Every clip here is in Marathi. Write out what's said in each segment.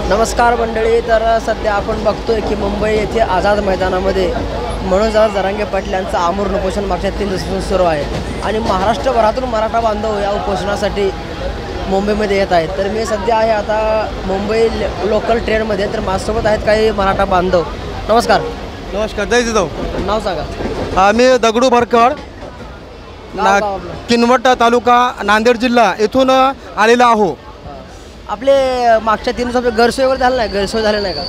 नमस्कार मंडळी. तर सध्या आपण बघतोय की मुंबई येथे आझाद मैदानामध्ये मनोज जरांगे पाटील यांचं आमरण उपोषण मागच्या 3 दिवसांपासून सुरू आहे आणि महाराष्ट्रभरातून मराठा बांधव या उपोषणासाठी मुंबईमध्ये येत आहेत. तर मी सध्या आहे आता मुंबई लोकल ट्रेनमध्ये. तर माझ्यासोबत आहेत काही मराठा बांधव. नमस्कार. नमस्कार. जय जिजाऊ. नाव सांगा. मी दगडू भरकड, किनवट तालुका, नांदेड जिल्हा येथून आलेला आहो. आपले मागच्या 3 दिवसात गैरसोय वगैरे झालं नाही? गैरसोय झाली नाही का?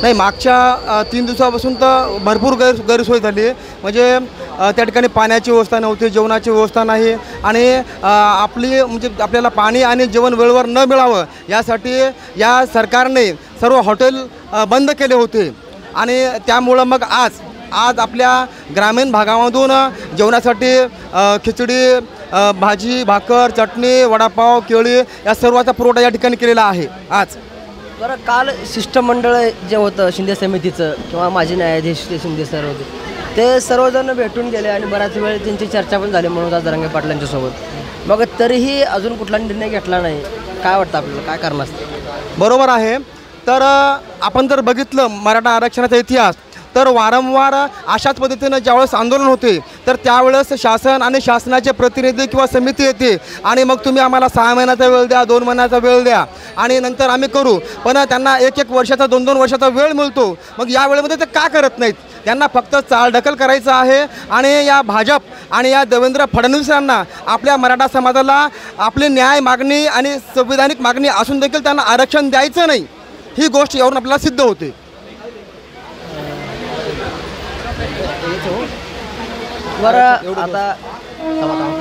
नाही, मागच्या 3 दिवसापासून तर भरपूर गैरसोय झाली. म्हणजे त्या ठिकाणी पाण्याची व्यवस्था नव्हती, जेवणाची व्यवस्था नाही आणि आपली म्हणजे आपल्याला पाणी आणि जेवण वेळेवर न मिळावं यासाठी या सरकारने सर्व हॉटेल बंद केले होते आणि त्यामुळं मग आज आपल्या ग्रामीण भागामधून जेवणासाठी खिचडी, भाजी, भाकर, चटणी, वडापाव, केळी या सर्वाचा पुरवठा या ठिकाणी केलेला आहे. आज बरं, काल शिष्टमंडळ जे होतं शिंदे समितीचं किंवा माजी न्यायाधीश शिंदे सर होते, ते सर्वजण भेटून गेले आणि बराच वेळ त्यांची चर्चा पण झाली मनोज जरांगे पाटील यांच्यासोबत. मग तरीही अजून कुठला निर्णय घेतला नाही. काय वाटतं आपल्याला, काय कारण असतं? बरोबर आहे. तर आपण जर बघितलं मराठा आरक्षणाचा इतिहास तर वारंवार अशाच पद्धतीनं ज्यावेळेस आंदोलन होते तर त्यावेळेस शासन आणि शासनाचे प्रतिनिधी किंवा समिती येते आणि मग तुम्ही आम्हाला 6 महिन्याचा वेळ द्या, 2 महिन्याचा वेळ द्या आणि नंतर आम्ही करू. पण त्यांना 1-1 वर्षाचा 2-2 वर्षाचा वेळ मिळतो. मग या वेळेमध्ये ते का करत नाहीत? त्यांना फक्त चालढकल करायचं आहे आणि या भाजप आणि या देवेंद्र फडणवीस यांना आपल्या मराठा समाजाला आपली न्याय मागणी आणि संविधानिक मागणी असून देखील त्यांना आरक्षण द्यायचं नाही, ही गोष्ट यावरून आपल्याला सिद्ध होते. बरं, आता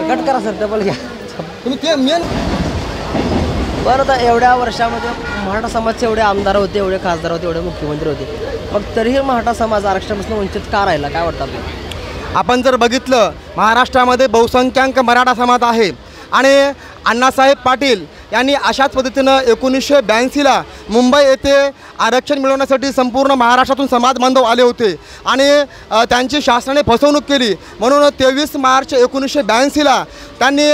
कट करा सर, डबल घ्या तुम्ही ते मेन. बरं, आता एवढ्या वर्षामध्ये मराठा समाजचे एवढे आमदार होते, एवढे खासदार होते, एवढे मुख्यमंत्री होते, मग तरीही मराठा समाज आरक्षणापासून वंचित का राहिला? काय वाटतं आपल्याला? आपण जर बघितलं महाराष्ट्रामध्ये बहुसंख्याक मराठा समाज आहे आणि अण्णासाहेब पाटील यांनी अशाच पद्धतीनं 1982ला मुंबई येथे आरक्षण मिळवण्यासाठी संपूर्ण महाराष्ट्रातून समाज बांधव आले होते आणि त्यांची शासनाने फसवणूक केली. म्हणून 23 मार्च 1982ला त्यांनी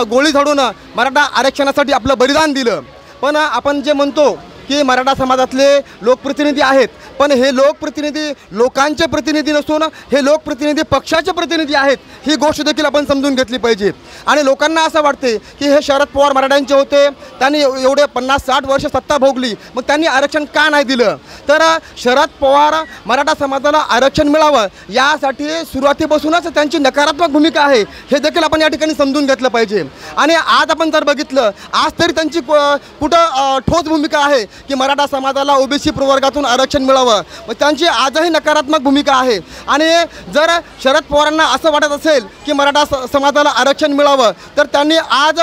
गोळी झाडून मराठा आरक्षणासाठी आपलं बलिदान दिलं. पण आपण जे म्हणतो की मराठा समाजातले लोकप्रतिनिधी आहेत, पण हे लोकप्रतिनिधी लोकांचे प्रतिनिधी नसून हे लोकप्रतिनिधी पक्षाचे प्रतिनिधी आहेत, ही गोष्ट देखील आपण समजून घेतली पाहिजे. आणि लोकांना असं वाटते की हे शरद पवार मराठ्यांचे होते, त्यांनी एवढे 50-60 वर्ष सत्ता भोगली, मग त्यांनी आरक्षण का नाही दिलं? तर शरद पवार मराठा समाजाला आरक्षण मिळावं यासाठी सुरुवातीपासूनच त्यांची नकारात्मक भूमिका आहे, हे देखील आपण या ठिकाणी समजून घेतलं पाहिजे. आणि आज आपण जर बघितलं, आज तरी त्यांची कुठं ठोस भूमिका आहे की मराठा समाजाला ओबीसी प्रवर्गातून आरक्षण मिळावं, मग त्यांची आजही नकारात्मक भूमिका आहे. आणि जर शरद पवारांना असं वाटत असेल की मराठा समाजाला आरक्षण मिळावं तर त्यांनी आज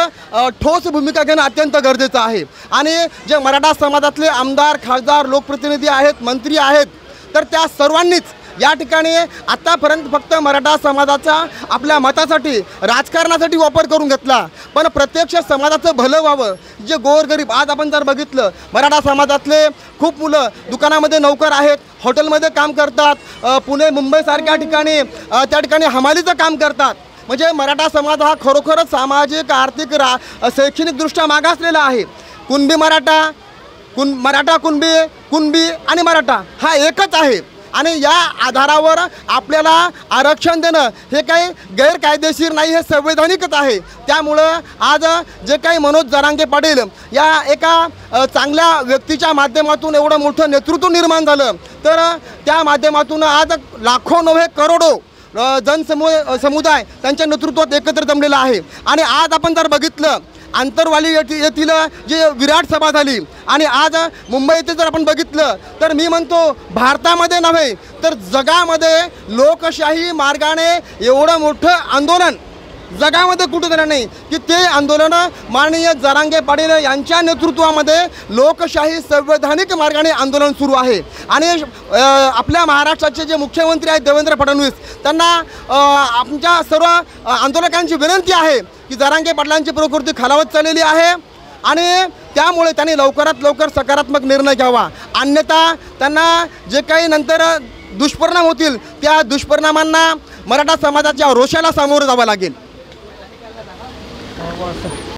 ठोस भूमिका घेणं अत्यंत गरजेचं आहे. आणि जे मराठा समाजातले आमदार, खासदार, लोकप्रतिनिधी आहेत, मंत्री आहेत, तर त्या सर्वांनीच या ठिकाणी आत्तापर्यंत फक्त मराठा समाजाचा आपल्या मतासाठी, राजकारणासाठी वापर करून घेतला, पण प्रत्यक्ष समाजाचं भलं व्हावं. जे गोरगरीब, आज आपण जर बघितलं मराठा समाजातले खूप मुलं दुकानामध्ये नोकर आहेत, हॉटेलमध्ये काम करतात, पुणे मुंबईसारख्या ठिकाणी त्या ठिकाणी हमालीचं काम करतात. म्हणजे मराठा समाज हा खरोखरच सामाजिक, आर्थिक, शैक्षणिकदृष्ट्या मागासलेला आहे. कुणबी मराठा, कुणबी आणि मराठा हा एकच आहे आणि या आधारावर आपल्याला आरक्षण देणं हे काही गैरकायदेशीर नाही, हे संवैधानिकच आहे. त्यामुळं आज जे काही मनोज जरांगे पाटील या एका चांगल्या व्यक्तीच्या माध्यमातून एवढं मोठं नेतृत्व निर्माण झालं, तर त्या माध्यमातून आज लाखो नव्हे करोडो समुदाय त्यांच्या नेतृत्वात एकत्र जमलेला आहे. आणि आज आपण जर बघितलं आंतरवाली येथील जे विराट सभा झाली आणि आज मुंबई येथे जर आपण बघितलं तर मी म्हणतो भारतामध्ये नव्हे तर जगामध्ये लोकशाही मार्गाने एवढं मोठं आंदोलन जगामध्ये कुठं झालं नाही की ते आंदोलन माननीय जरांगे पाटील यांच्या नेतृत्वामध्ये लोकशाही संवैधानिक मार्गाने आंदोलन सुरू आहे. आणि आपल्या महाराष्ट्राचे जे मुख्यमंत्री आहेत देवेंद्र फडणवीस, त्यांना आमच्या सर्व आंदोलकांची विनंती आहे की जरांगे पाटलांची प्रकृती खालावत चाललेली आहे आणि त्यामुळे त्यांनी लवकरात लवकर सकारात्मक निर्णय घ्यावा, अन्यथा त्यांना जे काही नंतर दुष्परिणाम होतील त्या दुष्परिणामांना मराठा समाजाच्या रोषाला सामोरं जावं लागेल.